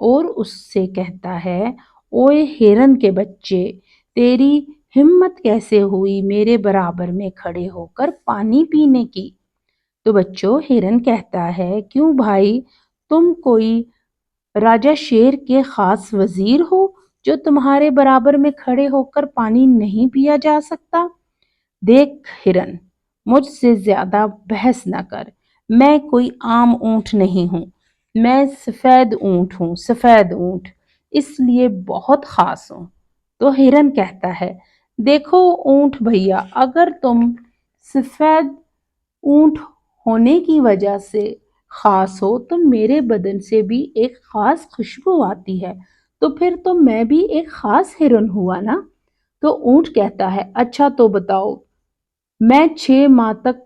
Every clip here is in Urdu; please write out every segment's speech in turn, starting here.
اور اس سے کہتا ہے، اوئے ہرن کے بچے، تیری ہمت کیسے ہوئی میرے برابر میں کھڑے ہو کر پانی پینے کی؟ تو بچوں ہرن کہتا ہے، کیوں بھائی، تم کوئی راجا شیر کے خاص وزیر ہو جو تمہارے برابر میں کھڑے ہو کر پانی نہیں پیا جا سکتا؟ دیکھ ہرن، مجھ سے زیادہ بحث نہ کر، میں کوئی عام اونٹ نہیں ہوں، میں سفید اونٹ ہوں، سفید اونٹ، اس لیے بہت خاص ہوں۔ تو ہرن کہتا ہے، دیکھو اونٹ بھیا، اگر تم سفید اونٹ ہونے کی وجہ سے خاص ہو تو میرے بدن سے بھی ایک خاص خوشبو آتی ہے، تو پھر تو میں بھی ایک خاص ہرن ہوا نا۔ تو اونٹ کہتا ہے، اچھا تو بتاؤ، میں 6 ماہ تک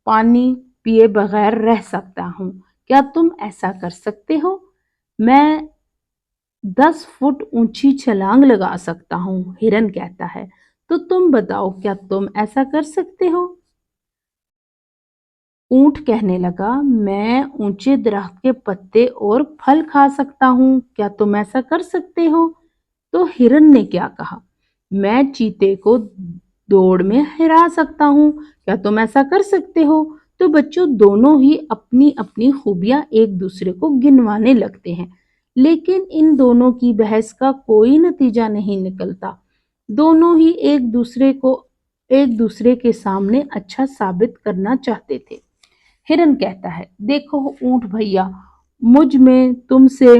پانی پیے بغیر رہ سکتا ہوں، کیا تم ایسا کر سکتے ہو؟ میں 10 فٹ اونچی چھلانگ لگا سکتا ہوں، ہرن کہتا ہے، تو تم بتاؤ کیا تم ایسا کر سکتے ہو؟ اونٹ کہنے لگا، میں اونچے درخت کے پتے اور پھل کھا سکتا ہوں، کیا تم ایسا کر سکتے ہو؟ تو ہرن نے کیا کہا، میں چیتے کو دوڑ میں ہرا سکتا ہوں، کیا تم ایسا کر سکتے ہو؟ تو بچوں دونوں ہی اپنی اپنی خوبیاں ایک دوسرے کو گنوانے لگتے ہیں، لیکن ان دونوں کی بحث کا کوئی نتیجہ نہیں نکلتا۔ دونوں ہی ایک دوسرے کے سامنے اچھا ثابت کرنا چاہتے تھے۔ ہرن کہتا ہے، دیکھو اونٹ بھیا، مجھ میں تم سے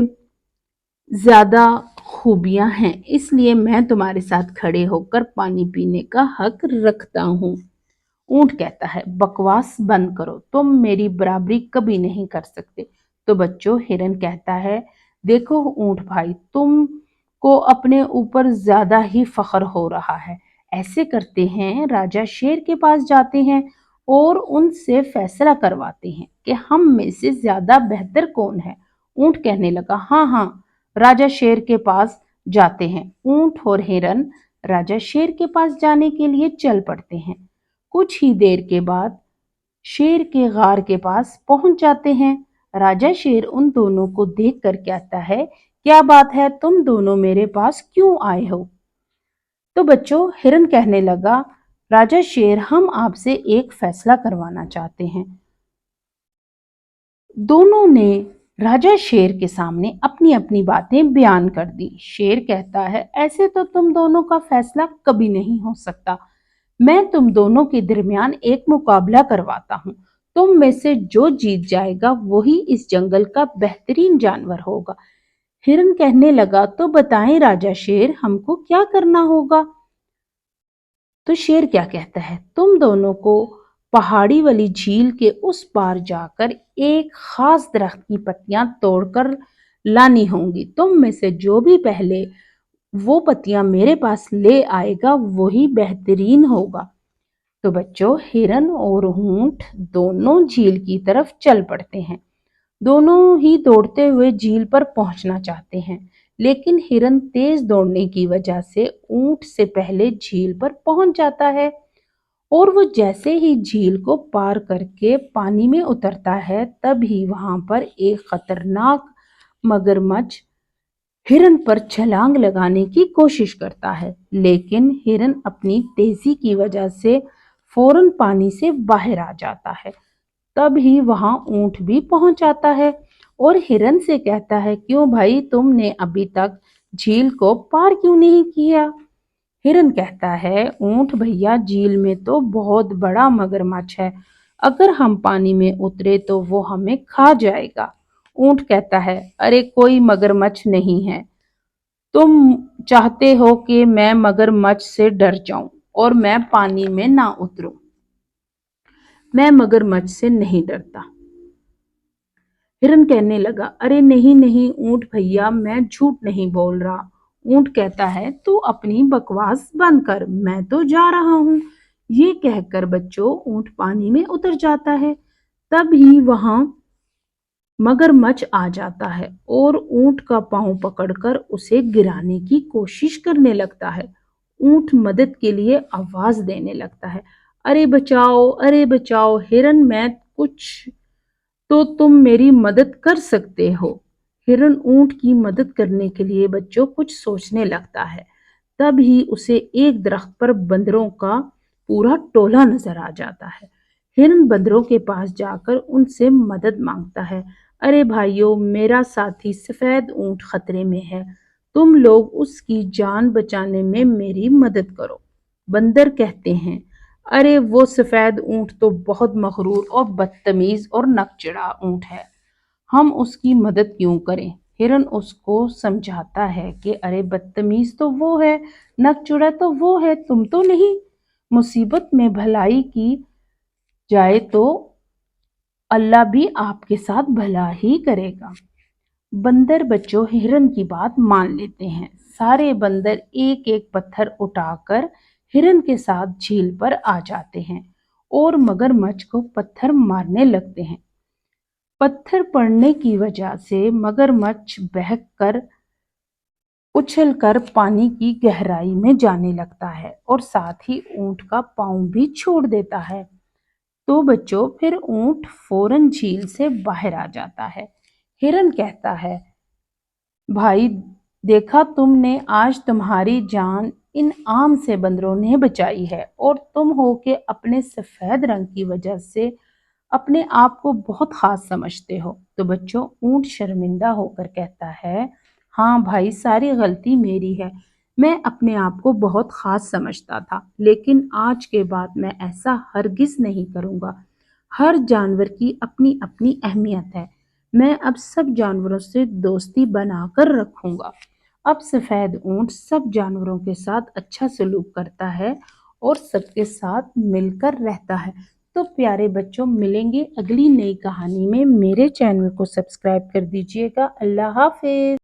زیادہ خوبیاں ہیں، اس لیے میں تمہارے ساتھ کھڑے ہو کر پانی پینے کا حق رکھتا ہوں۔ اونٹ کہتا ہے، بکواس بند کرو، تم میری برابری کبھی نہیں کر سکتے۔ تو بچوں ہرن کہتا ہے، دیکھو اونٹ بھائی، تم کو اپنے اوپر زیادہ ہی فخر ہو رہا ہے۔ ایسے کرتے ہیں، راجا شیر کے پاس جاتے ہیں اور ان سے فیصلہ کرواتے ہیں کہ ہم میں سے زیادہ بہتر کون ہے۔ اونٹ کہنے لگا، ہاں ہاں، راجا شیر کے پاس جاتے ہیں۔ اونٹ اور ہرن راجا شیر کے پاس جانے کے لیے چل پڑتے ہیں۔ کچھ ہی دیر کے بعد شیر کے غار کے پاس پہنچ جاتے ہیں۔ راجا شیر ان دونوں کو دیکھ کر کہتا ہے، کیا بات ہے، تم دونوں میرے پاس کیوں آئے ہو؟ تو بچوں ہرن کہنے لگا، راجا شیر، ہم آپ سے ایک فیصلہ کروانا چاہتے ہیں۔ دونوں نے راجا شیر کے سامنے اپنی اپنی باتیں بیان کر دی۔ شیر کہتا ہے، ایسے تو تم دونوں کا فیصلہ کبھی نہیں ہو سکتا، میں تم دونوں کے درمیان ایک مقابلہ کرواتا ہوں، تم میں سے جو جیت جائے گا وہی اس جنگل کا بہترین جانور ہوگا۔ ہرن کہنے لگا، تو بتائیں راجا شیر، ہم کو کیا کرنا ہوگا؟ تو شیر کیا کہتا ہے، تم دونوں کو پہاڑی والی جھیل کے اس پار جا کر ایک خاص درخت کی پتیاں توڑ کر لانی ہوں گی، تم میں سے جو بھی پہلے وہ پتیاں میرے پاس لے آئے گا وہی بہترین ہوگا۔ تو بچوں ہرن اور اونٹ دونوں جھیل کی طرف چل پڑتے ہیں۔ دونوں ہی دوڑتے ہوئے جھیل پر پہنچنا چاہتے ہیں، لیکن ہرن تیز دوڑنے کی وجہ سے اونٹ سے پہلے جھیل پر پہنچ جاتا ہے، اور وہ جیسے ہی جھیل کو پار کر کے پانی میں اترتا ہے تب ہی وہاں پر ایک خطرناک مگرمچھ ہرن پر چھلانگ لگانے کی کوشش کرتا ہے، لیکن ہرن اپنی تیزی کی وجہ سے فوراً پانی سے باہر آ جاتا ہے۔ تب ہی وہاں اونٹ بھی پہنچ جاتا ہے اور ہرن سے کہتا ہے، کیوں بھائی، تم نے ابھی تک جھیل کو پار کیوں نہیں کیا؟ ہرن کہتا ہے، اونٹ بھیا، جھیل میں تو بہت بڑا مگرمچھ ہے، اگر ہم پانی میں اترے تو وہ ہمیں کھا جائے گا۔ اونٹ کہتا ہے، ارے کوئی مگرمچھ نہیں ہے، تم چاہتے ہو کہ میں مگرمچھ سے ڈر جاؤں اور میں پانی میں نہ اتروں، میں مگرمچھ سے نہیں ڈرتا۔ ہرن کہنے لگا، ارے نہیں نہیں اونٹ بھیا، میں جھوٹ نہیں بول رہا۔ اونٹ کہتا ہے، تو اپنی بکواس بند کر، میں تو جا رہا ہوں۔ یہ کہہ کر بچوں اونٹ پانی میں اتر جاتا ہے۔ تب ہی وہاں مگرمچھ آ جاتا ہے اور اونٹ کا پاؤں پکڑ کر اسے گرانے کی کوشش کرنے لگتا ہے۔ اونٹ مدد کے لیے آواز دینے لگتا ہے، ارے بچاؤ، ارے بچاؤ، ہرن میں کچھ تو تم میری مدد کر سکتے ہو۔ ہرن اونٹ کی مدد کرنے کے لیے بچوں کچھ سوچنے لگتا ہے۔ تب ہی اسے ایک درخت پر بندروں کا پورا ٹولہ نظر آ جاتا ہے۔ ہرن بندروں کے پاس جا کر ان سے مدد مانگتا ہے۔ ارے بھائیو، میرا ساتھی سفید اونٹ خطرے میں ہے، تم لوگ اس کی جان بچانے میں میری مدد کرو۔ بندر کہتے ہیں، ارے وہ سفید اونٹ تو بہت مغرور اور بدتمیز اور نکچڑا اونٹ ہے، ہم اس کی مدد کیوں کریں؟ ہرن اس کو سمجھاتا ہے کہ ارے بدتمیز تو وہ ہے، نکچڑا تو وہ ہے، تم تو نہیں۔ مصیبت میں بھلائی کی جائے تو اللہ بھی آپ کے ساتھ بھلا ہی کرے گا۔ بندر بچوں ہرن کی بات مان لیتے ہیں۔ سارے بندر ایک ایک پتھر اٹھا کر ہرن کے ساتھ جھیل پر آ جاتے ہیں اور مگرمچھ کو پتھر مارنے لگتے ہیں۔ پتھر پڑنے کی وجہ سے مگرمچھ بہک کر اچھل کر پانی کی گہرائی میں جانے لگتا ہے اور ساتھ ہی اونٹ کا پاؤں بھی چھوڑ دیتا ہے۔ تو بچوں پھر اونٹ فوراً جھیل سے باہر آ جاتا ہے۔ ہرن کہتا ہے، بھائی دیکھا تم نے، آج تمہاری جان ان عام سے بندروں نے بچائی ہے اور تم ہو کہ اپنے سفید رنگ کی وجہ سے اپنے آپ کو بہت خاص سمجھتے ہو۔ تو بچوں اونٹ شرمندہ ہو کر کہتا ہے، ہاں بھائی، ساری غلطی میری ہے، میں اپنے آپ کو بہت خاص سمجھتا تھا، لیکن آج کے بعد میں ایسا ہرگز نہیں کروں گا۔ ہر جانور کی اپنی اپنی اہمیت ہے، میں اب سب جانوروں سے دوستی بنا کر رکھوں گا۔ اب سفید اونٹ سب جانوروں کے ساتھ اچھا سلوک کرتا ہے اور سب کے ساتھ مل کر رہتا ہے۔ تو پیارے بچوں، ملیں گے اگلی نئی کہانی میں۔ میرے چینل کو سبسکرائب کر دیجیے گا۔ اللہ حافظ۔